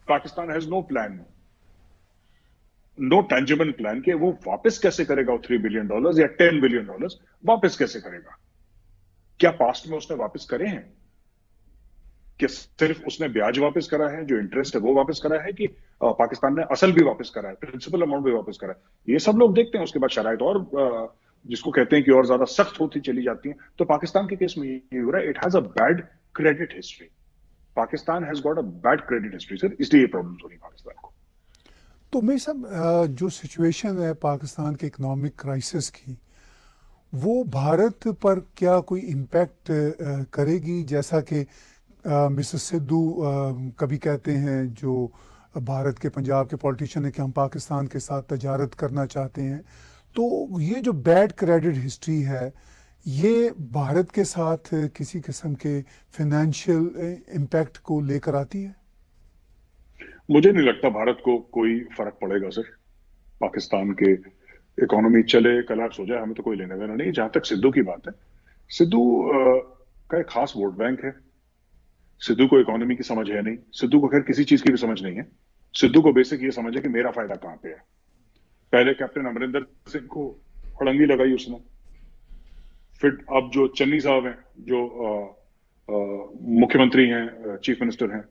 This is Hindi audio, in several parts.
Pakistan has no plan, no tangible plan कि वो वापस कैसे करेगा वो $3 बिलियन या $10 बिलियन वापस कैसे करेगा। क्या पास्ट में उसने वापस करे हैं? कि सिर्फ उसने ब्याज वापस करा है, जो इंटरेस्ट है वो वापस करा है, कि पाकिस्तान ने असल भी वापस करा है, प्रिंसिपल अमाउंट भी वापस करा है? ये सब लोग देखते हैं। उसके बाद शराइत और जिसको कहते हैं कि और ज्यादा सख्त होती चली जाती हैं। तो पाकिस्तान के केस में ये हो रहा है, it has a bad credit history. Pakistan has got a bad credit history sir, इसलिए ये प्रॉब्लम हो रही है पाकिस्तान को। तो मेरे साहब, जो सिचुएशन है पाकिस्तान के इकोनॉमिक क्राइसिस की, वो भारत पर क्या कोई इम्पैक्ट करेगी? जैसा कि मिसेस सिद्धू कभी कहते हैं, जो भारत के पंजाब के पॉलिटिशियन है, कि हम पाकिस्तान के साथ तजारत करना चाहते हैं। तो ये जो बैड क्रेडिट हिस्ट्री है, ये भारत के साथ किसी किस्म के फाइनेंशियल इम्पैक्ट को लेकर आती है? मुझे नहीं लगता भारत को कोई फर्क पड़ेगा सर। पाकिस्तान के इकोनॉमी चले कलैप्स हो जाए, हमें तो कोई लेना देना नहीं। जहां तक सिद्धू की बात है, सिद्धू का एक खास वोट बैंक है। सिद्धू को इकोनॉमी की समझ है नहीं, सिद्धू को खैर किसी चीज की भी समझ नहीं है। सिद्धू को बेसिक ये समझ है कि मेरा फायदा कहां पे है। पहले कैप्टन अमरिंदर सिंह को अड़ंगी लगाई उसने, फिर अब जो चन्नी साहब हैं, जो मुख्यमंत्री हैं, चीफ मिनिस्टर हैं,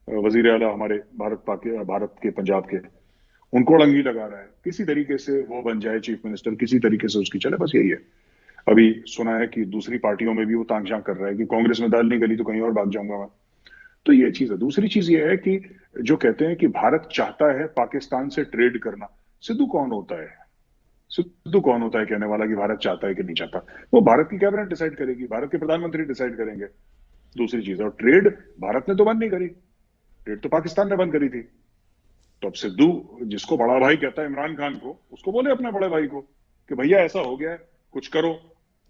वजीर आला हमारे भारत के पंजाब के, उनको अड़ंगी लगा रहा है। किसी तरीके से वो बन जाए चीफ मिनिस्टर, किसी तरीके से उसकी चले, बस यही है। अभी सुना है कि दूसरी पार्टियों में भी वो तांग झांक कर रहा है कि कांग्रेस में दाल नहीं गली तो कहीं और भाग जाऊंगा मैं। तो ये चीज है। दूसरी चीज ये है कि जो कहते हैं कि भारत चाहता है पाकिस्तान से ट्रेड करना, सिद्धू कौन होता है? सिद्धू कौन होता है कहने वाला कि भारत चाहता है कि नहीं चाहता? वो भारत की कैबिनेट डिसाइड करेगी, भारत के प्रधानमंत्री डिसाइड करेंगे। दूसरी चीज है, और ट्रेड भारत ने तो बंद नहीं करी, ट्रेड तो पाकिस्तान ने बंद करी थी। तो अब सिद्धू, जिसको बड़ा भाई कहता है इमरान खान को, उसको बोले अपने बड़े भाई को कि भैया ऐसा हो गया है, कुछ करो।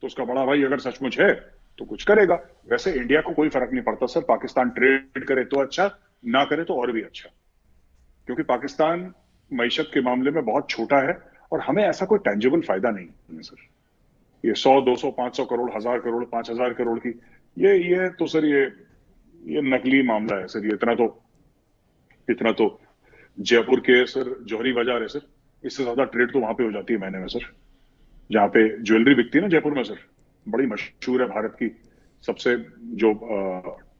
तो उसका बड़ा भाई अगर सचमुच है तो कुछ करेगा। वैसे इंडिया को कोई फर्क नहीं पड़ता सर, पाकिस्तान ट्रेड करे तो अच्छा, ना करे तो और भी अच्छा। क्योंकि पाकिस्तान मईशत के मामले में बहुत छोटा है, और हमें ऐसा कोई टेंजिबल फायदा नहीं है सर। ये 100 200 500 करोड़, 1000 करोड़, 5000 करोड़ की, ये तो सर, ये नकली मामला है सर। ये इतना तो जयपुर के सर जौहरी बाजार है सर, इससे ज्यादा ट्रेड तो वहां पे हो जाती है महीने में सर। जहां पे ज्वेलरी बिकती है ना जयपुर में सर, बड़ी मशहूर है भारत की सबसे, जो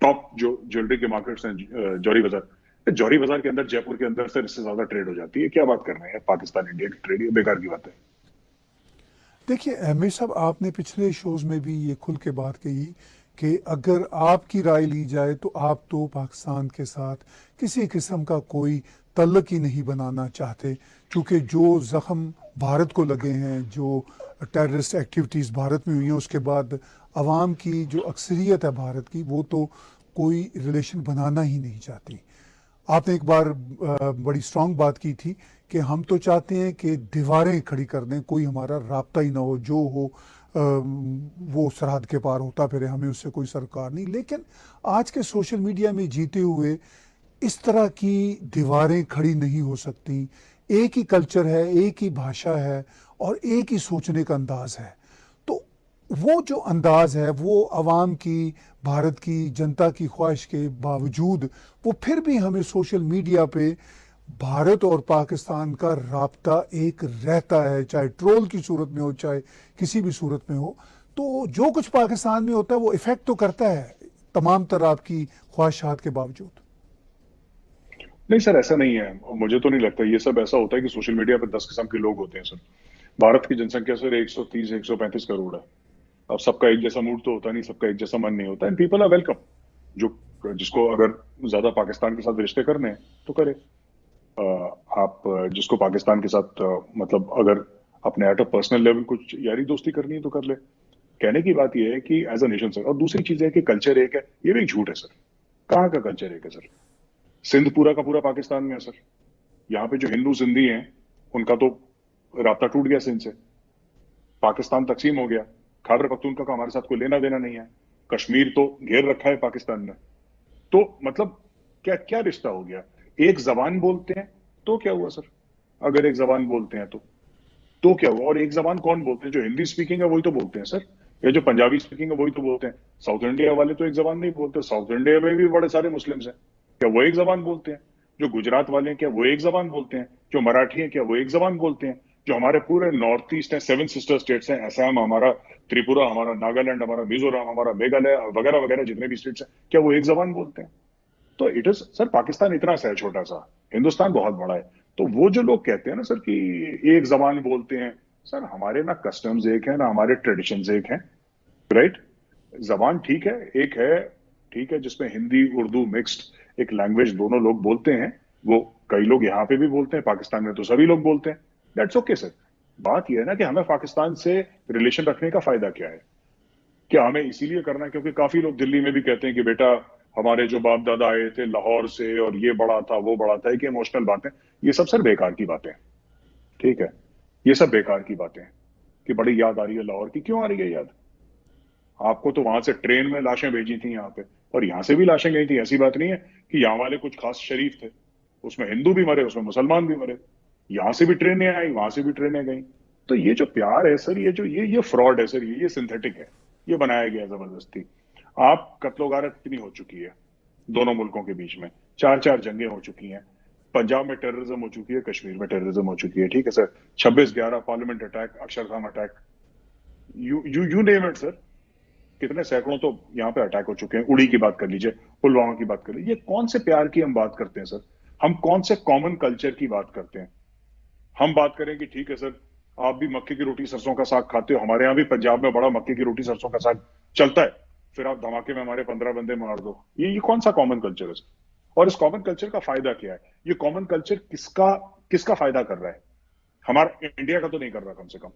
टॉप जो ज्वेलरी के मार्केट्स हैं, जौहरी बाजार। जौहरी बाजार के अंदर, जयपुर के अंदर सर, इससे ज्यादा ट्रेड हो जाती है। क्या बात कर रहे हैं पाकिस्तान इंडिया की ट्रेड, ये बेकार की बात है। देखिए अमीर साहब, आपने पिछले शोज़ में भी ये खुल के बात कही कि अगर आपकी राय ली जाए तो आप तो पाकिस्तान के साथ किसी किस्म का कोई तल्लक ही नहीं बनाना चाहते, क्योंकि जो ज़ख्म भारत को लगे हैं, जो टेररिस्ट एक्टिविटीज़ भारत में हुई हैं, उसके बाद आवाम की जो अक्सरियत है भारत की, वो तो कोई रिलेशन बनाना ही नहीं चाहती। आपने एक बार बड़ी स्ट्रांग बात की थी कि हम तो चाहते हैं कि दीवारें खड़ी कर दें, कोई हमारा राब्ता ही ना हो, जो हो वो सरहद के पार होता फिरे, हमें उससे कोई सरकार नहीं। लेकिन आज के सोशल मीडिया में जीते हुए इस तरह की दीवारें खड़ी नहीं हो सकती। एक ही कल्चर है, एक ही भाषा है, और एक ही सोचने का अंदाज है। तो वो जो अंदाज है, वो आवाम की, भारत की जनता की ख्वाहिश के बावजूद, वो फिर भी हमें सोशल मीडिया पे भारत और पाकिस्तान का राब्ता एक रहता है, चाहे ट्रोल की सूरत में हो, चाहे किसी भी सूरत में हो। तो जो कुछ पाकिस्तान में होता है वो इफेक्ट तो करता है, तमाम तरह आपकी ख्वाहिशात के बावजूद। नहीं सर, ऐसा नहीं है। मुझे तो नहीं लगता ये सब ऐसा होता है कि सोशल मीडिया पर 10 किस्म के लोग होते हैं सर। भारत की जनसंख्या सर 130 135 करोड़ है। अब सबका एक जैसा मूड तो होता नहीं, सबका एक जैसा मन नहीं होता। And people are welcome. जो जिसको अगर ज्यादा पाकिस्तान के साथ रिश्ते करने हैं तो करे। आप जिसको पाकिस्तान के साथ मतलब अगर अपने एट अ पर्सनल लेवल कुछ यारी दोस्ती करनी है तो कर ले। कहने की बात यह है कि एज अ नेशन सर, और दूसरी चीज है कि कल्चर एक है, ये भी एक झूठ है सर। कहाँ का कल्चर एक है सर? सिंध पूरा का पूरा पाकिस्तान में है सर। यहाँ पे जो हिंदू सिंधी हैं, उनका तो राब्ता टूट गया सिंध से। पाकिस्तान तकसीम हो गया। खैबर पख्तूनख्वा का हमारे साथ कोई लेना देना नहीं है। कश्मीर तो घेर रखा है पाकिस्तान ने। तो मतलब क्या क्या रिश्ता हो गया? एक जबान बोलते हैं तो क्या हुआ सर? अगर एक जबान बोलते हैं तो क्या हुआ? और एक जबान कौन बोलते हैं? जो हिंदी स्पीकिंग है वही तो बोलते हैं सर, या जो पंजाबी स्पीकिंग है वही तो बोलते हैं। साउथ इंडिया वाले तो एक जबान नहीं बोलते। साउथ इंडिया में भी बड़े सारे मुस्लिम्स हैं। क्या वो एक जबान बोलते हैं? जो गुजरात वाले हैं क्या वो एक जबान बोलते हैं? जो मराठी हैं क्या वो एक जबान बोलते हैं? जो हमारे पूरे नॉर्थ ईस्ट है, सेवन सिस्टर स्टेट्स हैं, असम हमारा, त्रिपुरा हमारा, नागालैंड हमारा, मिजोरम हमारा, मेघालय वगैरह वगैरह जितने भी स्टेट्स हैं, क्या वो एक जबान बोलते हैं? तो इट इज सर, पाकिस्तान इतना सा है, छोटा सा, हिंदुस्तान बहुत बड़ा है। तो वो जो लोग कहते हैं ना सर कि एक जबान बोलते हैं, सर हमारे ना कस्टम्स एक है, ना हमारे ट्रेडिशंस एक हैं, राइट? जबान ठीक है, एक है, ठीक है, जिसमें हिंदी उर्दू मिक्स्ड एक लैंग्वेज दोनों लोग बोलते हैं। वो कई लोग यहाँ पे भी बोलते हैं, पाकिस्तान में तो सभी लोग बोलते हैं। That's okay sir. बात यह है ना कि हमें पाकिस्तान से रिलेशन रखने का फायदा क्या है? क्या हमें इसीलिए करना है क्योंकि काफी लोग दिल्ली में भी कहते हैं कि बेटा हमारे जो बाप दादा आए थे लाहौर से और ये बड़ा था वो बड़ा था, कि इमोशनल बातें, ये सब सर बेकार की बातें हैं। ठीक है, ये सब बेकार की बातें हैं कि बड़ी याद आ रही है लाहौर की। क्यों आ रही है याद? आपको तो वहां से ट्रेन में लाशें भेजी थी यहाँ पे, और यहाँ से भी लाशें गई थी। ऐसी बात नहीं है कि यहाँ वाले कुछ खास शरीफ थे, उसमें हिंदू भी मरे, उसमें मुसलमान भी मरे। यहाँ से भी ट्रेनें आई, वहां से भी ट्रेनें गई। तो ये जो प्यार है सर, ये जो ये फ्रॉड है सर, ये सिंथेटिक है, ये बनाया गया है जबरदस्ती। आप कत्लो गारत इतनी हो चुकी है दोनों मुल्कों के बीच में, चार चार जंगें हो चुकी हैं, पंजाब में टेररिज्म हो चुकी है, कश्मीर में टेररिज्म हो चुकी है, ठीक है sir, 26/11 parliament attack, Akshardham attack, you name it sir. कितने सैकड़ों तो यहाँ पे अटैक हो चुके हैं। उड़ी की बात कर लीजिए, पुलवामा की बात कर लीजिए। ये कौन से प्यार की हम बात करते हैं सर? हम कौन से कॉमन कल्चर की बात करते हैं? हम बात करें कि ठीक है सर, आप भी मक्के की रोटी सरसों का साग खाते हो, हमारे यहाँ भी पंजाब में बड़ा मक्के की रोटी सरसों का साग चलता है, फिर आप धमाके में हमारे 15 बंदे मार दो। ये कौन सा कॉमन कल्चर है सर? और इस कॉमन कल्चर का फायदा क्या है? ये कॉमन कल्चर किसका किसका फायदा कर रहा है? हमारा इंडिया का तो नहीं कर रहा कम से कम।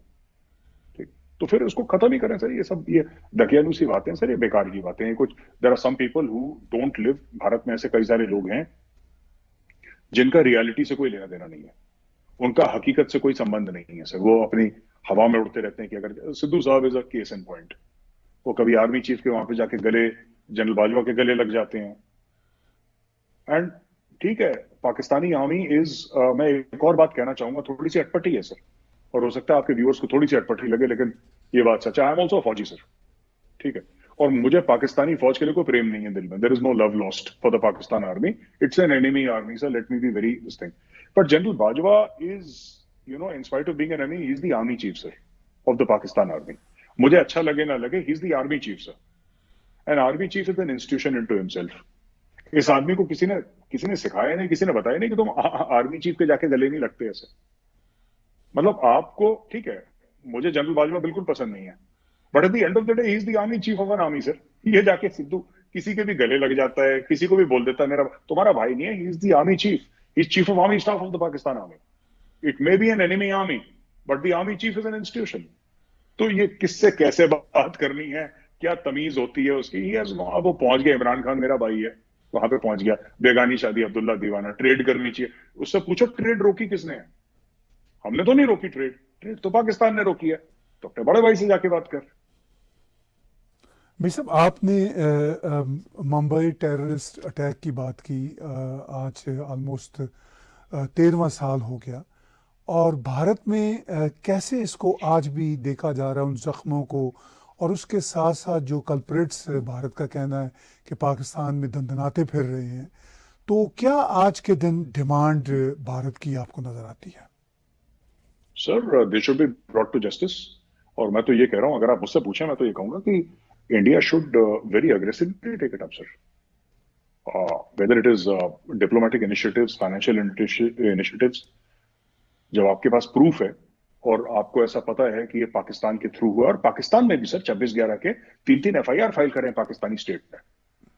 ठीक, तो फिर उसको खत्म ही करें सर। ये सब ये दकियानू सी बातें सर, ये बेकार की बातें हैं कुछ। There are some people who don't live, Bharat में ऐसे कई सारे लोग हैं जिनका रियलिटी से कोई लेना देना नहीं है, उनका हकीकत से कोई संबंध नहीं है सर। वो अपनी हवा में उड़ते रहते हैं। कि अगर सिद्धू साहब is a case in point, वो कभी आर्मी चीफ के वहां पे जाके गले, जनरल बाजवा के गले लग जाते हैं। एंड ठीक है, पाकिस्तानी आर्मी इज, मैं एक और बात कहना चाहूंगा, थोड़ी सी अटपटी है सर, और हो सकता है आपके व्यूअर्स को थोड़ी सी अटपटी लगे, लेकिन ये बात सच है। आई एम ऑल्सो फौजी सर, ठीक है, और मुझे पाकिस्तानी फौज के लिए कोई प्रेम नहीं है दिल में। There is no love lost for the Pakistan army, it's an enemy army sir, let me be very this thing. But general Bajwa is, you know, in spite of being an enemy, he is the army chief sir of the Pakistan army. मुझे अच्छा लगे ना लगे, he is the army chief sir. An army chief is an institution into himself. इस आदमी को किसी ने सिखाया नहीं, किसी ने बताया नहीं कि तुम आर्मी चीफ के जाके गले नहीं लगते ऐसे। मतलब आपको, ठीक है, मुझे जनरल बाजवा बिल्कुल पसंद नहीं है, but at the end of the day he is the army chief of an army sir. ये जाके सिद्धू किसी के भी गले लग जाता है, किसी को भी बोल देता है मेरा तुम्हारा भाई नहीं है, ही is the army chief, he is chief of army staff of the Pakistan army. It may be N enemy army, but the army chief is an institution. तो ये किससे कैसे बात करनी है, क्या तमीज होती है उसकी? अब वो पहुंच गया, इमरान खान मेरा भाई है, वहां पे पहुंच गया, बेगानी शादी अब्दुल्ला दीवाना, ट्रेड करनी चाहिए, उससे पूछो ट्रेड रोकी किसने है? हमने तो नहीं रोकी ट्रेड, ट्रेड तो पाकिस्तान ने रोकी है। तो अपने बड़े भाई से जाके बात कर। भाई साहब, आपने मुंबई टेररिस्ट अटैक की बात की। आज ऑलमोस्ट 13वां साल हो गया, और भारत में कैसे इसको आज भी देखा जा रहा है, उन जख्मों को, और उसके साथ साथ जो कल्प्रिट्स भारत का कहना है कि पाकिस्तान में दंदनाते फिर रहे हैं। तो क्या आज के दिन डिमांड भारत की आपको नजर आती है? Sir they should be brought to justice. और मैं तो ये कह रहा हूं, अगर आप मुझसे पूछें, मैं तो ये कहूंगा कि India should very aggressively take it up sir. Whether it is diplomatic initiatives, financial initiatives, जब आपके पास प्रूफ है और आपको ऐसा पता है कि ये पाकिस्तान के थ्रू हुआ, और पाकिस्तान में भी सर 26/11 के 3-3 एफआईआर फाइल करें पाकिस्तानी स्टेट में।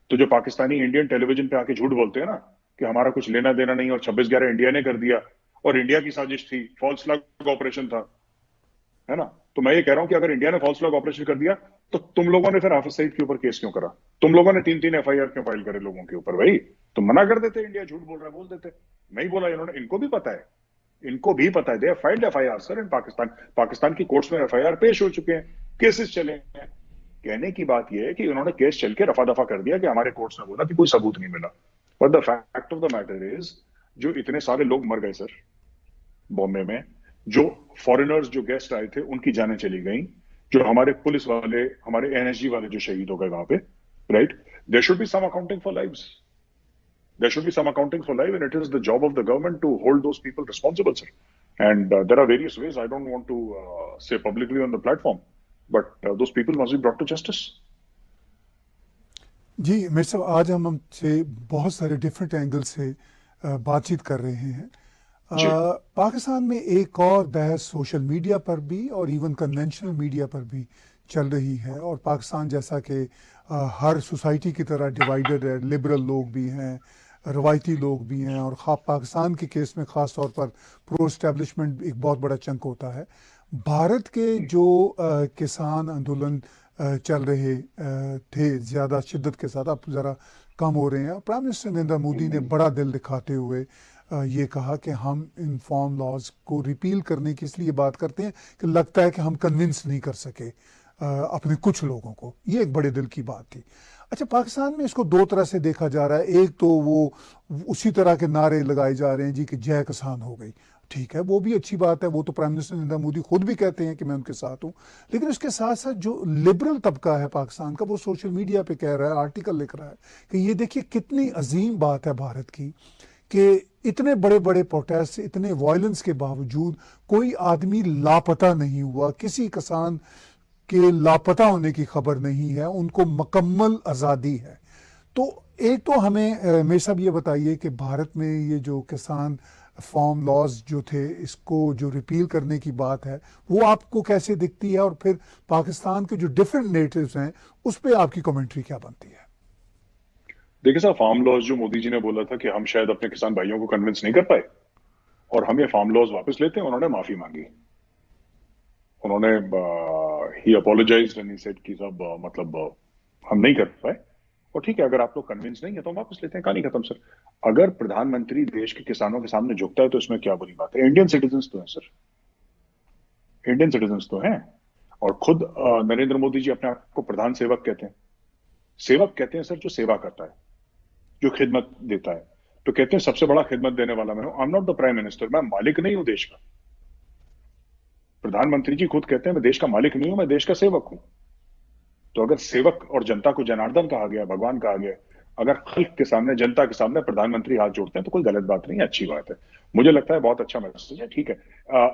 तो जो पाकिस्तानी इंडियन टेलीविजन पे आके झूठ बोलते हैं ना कि हमारा कुछ लेना देना नहीं और 26/11 इंडिया ने कर दिया और इंडिया की साजिश थी, फॉल्स फ्लैग ऑपरेशन था, है ना? तो मैं ये कह रहा हूं कि अगर इंडिया ने फॉल्स फ्लैग ऑपरेशन कर दिया, तो तुम लोगों ने फिर हाफिज सईद के ऊपर केस क्यों करा? तुम लोगों ने 3-3 एफआईआर क्यों फाइल करे लोगों के ऊपर? भाई तुम मना कर देते, इंडिया झूठ बोल रहा है बोल देते। नहीं बोला इन्होंने, इनको भी पता है, इनको भी पता है। दे फाइल्ड एफआईआर सर इन पाकिस्तान। पाकिस्तान की कोर्ट्स में एफआईआर पेश हो चुके हैं, केसेस चले हैं। कहने की बात यह है कि उन्होंने केस चल के रफा दफा कर दिया कि हमारे कोर्ट्स ने बोला कि कोई सबूत नहीं मिला। But the fact of the matter is, जो इतने सारे लोग मर गए सर बॉम्बे में, जो फॉरेनर्स जो गेस्ट आए थे उनकी जानें चली गई, जो हमारे पुलिस वाले, हमारे एनएसजी वाले जो शहीद हो गए वहां पे, right, there should be some accounting for lives. There should be some accounting for life, and it is the job of the government to hold those people responsible, sir. And there are various ways. I don't want to say publicly on the platform, but those people must be brought to justice. जी मेरे साहब, आज हम हमसे बहुत सारे डिफरेंट एंगल से बातचीत कर रहे हैं। जी पाकिस्तान में एक और बहस सोशल मीडिया पर भी और इवन कन्वेंशनल मीडिया पर भी चल रही है, और पाकिस्तान जैसा कि हर सोसाइटी की तरह डिवाइडेड है, लिबरल लोग भी हैं, रवायती लोग भी हैं, और पाकिस्तान के केस में ख़ास तौर पर प्रो एस्टेब्लिशमेंट एक बहुत बड़ा चंक होता है। भारत के जो किसान आंदोलन चल रहे थे ज़्यादा शिद्दत के साथ, अब ज़रा कम हो रहे हैं। प्राइम मिनिस्टर नरेंद्र मोदी ने बड़ा दिल दिखाते हुए ये कहा कि हम इन फार्म लॉज को रिपील करने की इसलिए बात करते हैं कि लगता है कि हम कन्विंस नहीं कर सके अपने कुछ लोगों को। ये एक बड़े दिल की बात थी। अच्छा, पाकिस्तान में इसको दो तरह से देखा जा रहा है। एक तो वो उसी तरह के नारे लगाए जा रहे हैं जी कि जय किसान हो गई, ठीक है, वो भी अच्छी बात है, वो तो प्राइम मिनिस्टर नरेंद्र मोदी खुद भी कहते हैं कि मैं उनके साथ हूँ। लेकिन उसके साथ साथ जो लिबरल तबका है पाकिस्तान का, वो सोशल मीडिया पे कह रहा है, आर्टिकल लिख रहा है कि ये देखिए कितनी अजीम बात है भारत की कि इतने बड़े बड़े प्रोटेस्ट, इतने वायलेंस के बावजूद कोई आदमी लापता नहीं हुआ, किसी किसान के लापता होने की खबर नहीं है, उनको मुकम्मल आज़ादी है। तो एक तो हमें मेरे साहब ये बताइए कि भारत में ये जो किसान फार्म लॉज जो थे, इसको जो रिपील करने की बात है, वो आपको कैसे दिखती है, और फिर पाकिस्तान के जो डिफरेंट नेटिव्स हैं उस पर आपकी कमेंट्री क्या बनती है? देखिए साहब, फार्म लॉज जो मोदी जी ने बोला था कि हम शायद अपने किसान भाइयों को कन्विंस नहीं कर पाए और हम ये फार्म लॉज वापस लेते हैं, उन्होंने माफी मांगी। उन्होंने ही अपोलोजाइज्ड एंड ही सेड कि साहब मतलब हम नहीं कर पाए, और ठीक है, अगर आप लोग कन्विंस नहीं है तो हम वापस लेते हैं, कहानी खत्म सर। अगर प्रधानमंत्री देश के किसानों के सामने झुकता है तो इसमें क्या बुरी बात है? इंडियन सिटीजन तो है सर, इंडियन सिटीजन तो हैं, और खुद नरेंद्र मोदी जी अपने आप को प्रधान सेवक कहते हैं। सेवक कहते हैं सर जो सेवा करता है, जो खिदमत देता है। तो कहते हैं सबसे बड़ा खिदमत देने वाला मैं हूं। I am not the prime minister, मैं मालिक नहीं हूं देश का। प्रधानमंत्री जी खुद कहते हैं मैं देश का मालिक नहीं हूं, मैं देश का सेवक हूं। तो अगर सेवक और जनता को जनार्दन कहा गया, भगवान कहा गया, अगर खल्क के सामने, जनता के सामने प्रधानमंत्री हाथ जोड़ते हैं तो कोई गलत बात नहीं है, अच्छी बात है। मुझे लगता है बहुत अच्छा मैसेज है, ठीक है।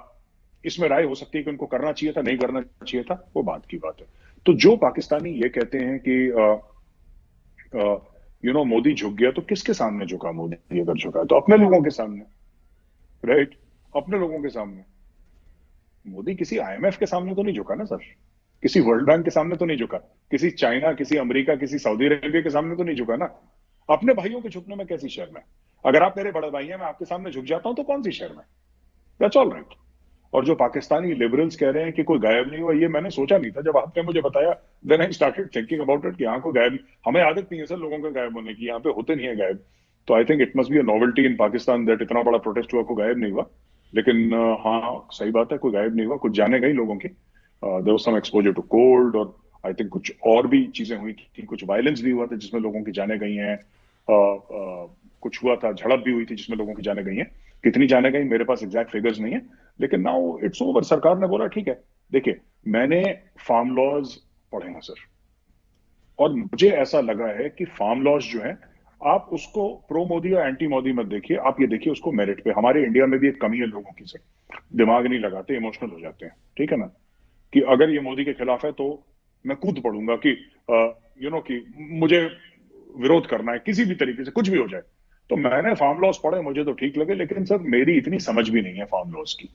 इसमें राय हो सकती है कि उनको करना चाहिए था, नहीं करना चाहिए था, वो बात की बात है। तो जो पाकिस्तानी ये कहते हैं कि मोदी झुक गया, तो किसके सामने झुका? मोदी अगर झुका तो अपने लोगों के सामने, राइट, अपने लोगों के सामने। मोदी किसी आईएमएफ के सामने तो नहीं झुका ना सर, किसी वर्ल्ड बैंक के सामने तो नहीं झुका, किसी चाइना, किसी अमेरिका, किसी सऊदी अरेबिया के सामने तो नहीं झुका ना। अपने भाइयों के झुकने में कैसी शर्म है? अगर आप मेरे बड़े भाई हैं, मैं आपके सामने झुक जाता हूं तो कौन सी शर्म है? That's all right. और जो पाकिस्तानी लिबरल्स कह रहे हैं कि कोई गायब नहीं हुआ, ये मैंने सोचा नहीं था। जब आपने मुझे बताया, then I started thinking about it कि यहाँ को गायब, हमें आदत नहीं है सर लोगों के गायब होने की, यहाँ पे होते नहीं है गायब। तो I think it must be a novelty in Pakistan that इतना बड़ा प्रोटेस्ट हुआ, को गायब नहीं हुआ। लेकिन हाँ, सही बात है, कोई गायब नहीं हुआ, कुछ जाने गई लोगों की। There was some exposure to cold, और आई थिंक कुछ और भी चीजें हुई थी, कुछ वायलेंस भी हुआ था जिसमें लोगों की जाने गई हैं। कुछ हुआ था, झड़प भी हुई थी जिसमें लोगों की जाने गई हैं। कितनी जाने गई मेरे पास एग्जैक्ट फिगर्स नहीं है, लेकिन नाउ इट्स ओवर। सरकार ने बोला ठीक है। देखिए, मैंने फार्म लॉज पढ़े हैं सर, और मुझे ऐसा लगा है कि फार्म लॉज जो है, आप उसको प्रो मोदी या एंटी मोदी मत देखिए, आप ये देखिए उसको मेरिट पे। हमारे इंडिया में भी एक कमी है लोगों की सर, दिमाग नहीं लगाते, इमोशनल हो जाते हैं, ठीक है ना, कि अगर ये मोदी के खिलाफ है तो मैं कूद पड़ूंगा कि कि मुझे विरोध करना है किसी भी तरीके से, कुछ भी हो जाए। तो मैंने फार्म लॉज पढ़े, मुझे तो ठीक लगे, लेकिन सर मेरी इतनी समझ भी नहीं है फार्म लॉज की,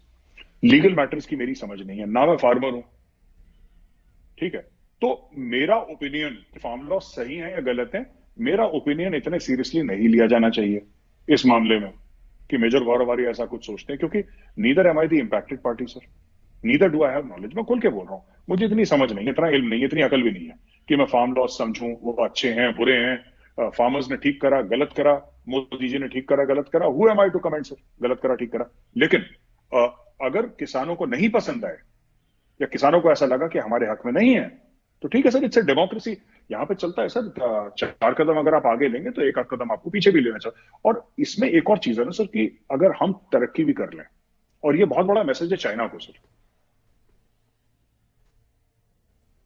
लीगल मैटर्स की मेरी समझ नहीं है, ना मैं फार्मर हूं, ठीक है। तो मेरा ओपिनियन, फार्म लॉज सही है या गलत है, मेरा ओपिनियन इतने सीरियसली नहीं लिया जाना चाहिए इस मामले में कि मेजर गौरवारी ऐसा कुछ सोचते हैं, क्योंकि neither M I the impacted party sir, neither do I have knowledge. मैं खुल के बोल रहा हूं, मुझे इतनी समझ नहीं है, इतना इल्म नहीं है, इतनी अकल भी नहीं है कि मैं फार्म लॉज समझूं वो अच्छे हैं बुरे हैं, फार्मर्स ने ठीक करा गलत करा, मोदी जी ने ठीक करा गलत करा, who am I to comment sir, गलत करा ठीक करा। लेकिन अगर किसानों को नहीं पसंद आए या किसानों को ऐसा लगा कि हमारे हक में नहीं है, तो ठीक है सर, इट्स ए डेमोक्रेसी, यहाँ पे चलता है सर। 4 कदम अगर आप आगे लेंगे तो 1 आध कदम आपको पीछे भी लेना चाहिए। और इसमें एक और चीज है ना सर, कि अगर हम तरक्की भी कर लें, और ये बहुत बड़ा मैसेज है चाइना को सर,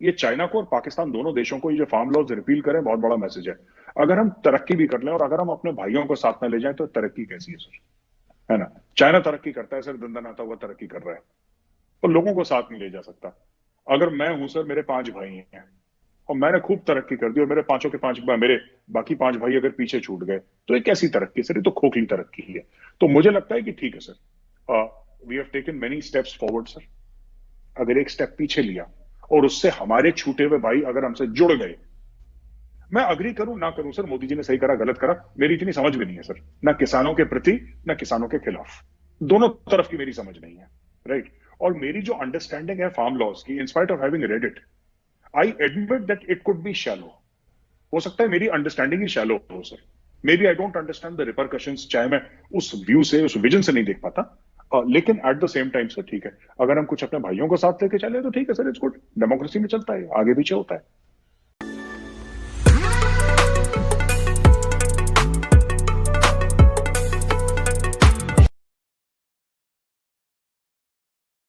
ये चाइना को और पाकिस्तान दोनों देशों को ये जो फार्म लॉज रिपील करें बहुत बड़ा मैसेज है। अगर हम तरक्की भी कर लें और अगर हम अपने भाइयों को साथ में ले जाएं तो तरक्की कैसी है सर? है ना? चाइना तरक्की करता है सर, दंदनाता हुआ तरक्की कर रहा है, तो लोगों को साथ नहीं ले जा सकता। अगर मैं हूं सर, मेरे 5 भाई हैं और मैंने खूब तरक्की कर दी और मेरे पांचों के पांच, मेरे बाकी 5 भाई अगर पीछे छूट गए, तो ये कैसी तरक्की सर? ये तो खोखली तरक्की है। तो मुझे लगता है कि ठीक है sir, we have taken many steps forward sir. अगर एक स्टेप पीछे लिया और उससे हमारे छूटे हुए भाई अगर हमसे जुड़ गए, मैं अग्री करूं ना करूं सर, मोदी जी ने सही करा गलत करा, मेरी इतनी समझ भी नहीं है सर, ना किसानों के प्रति ना किसानों के खिलाफ, दोनों तरफ की मेरी समझ नहीं है, राइट। और मेरी जो अंडरस्टैंडिंग है फार्म लॉज की, in spite of having read it, I admit that it could be shallow. हो सकता है मेरी अंडरस्टैंडिंग ही शैलो हो sir, maybe I don't understand the repercussions, चाहे मैं उस व्यू से, उस विजन से नहीं देख पाता, लेकिन at the same time sir ठीक है, अगर हम कुछ अपने भाइयों को साथ लेके चले तो ठीक है सर, इट्स गुड, डेमोक्रेसी में चलता है, आगे पीछे होता है।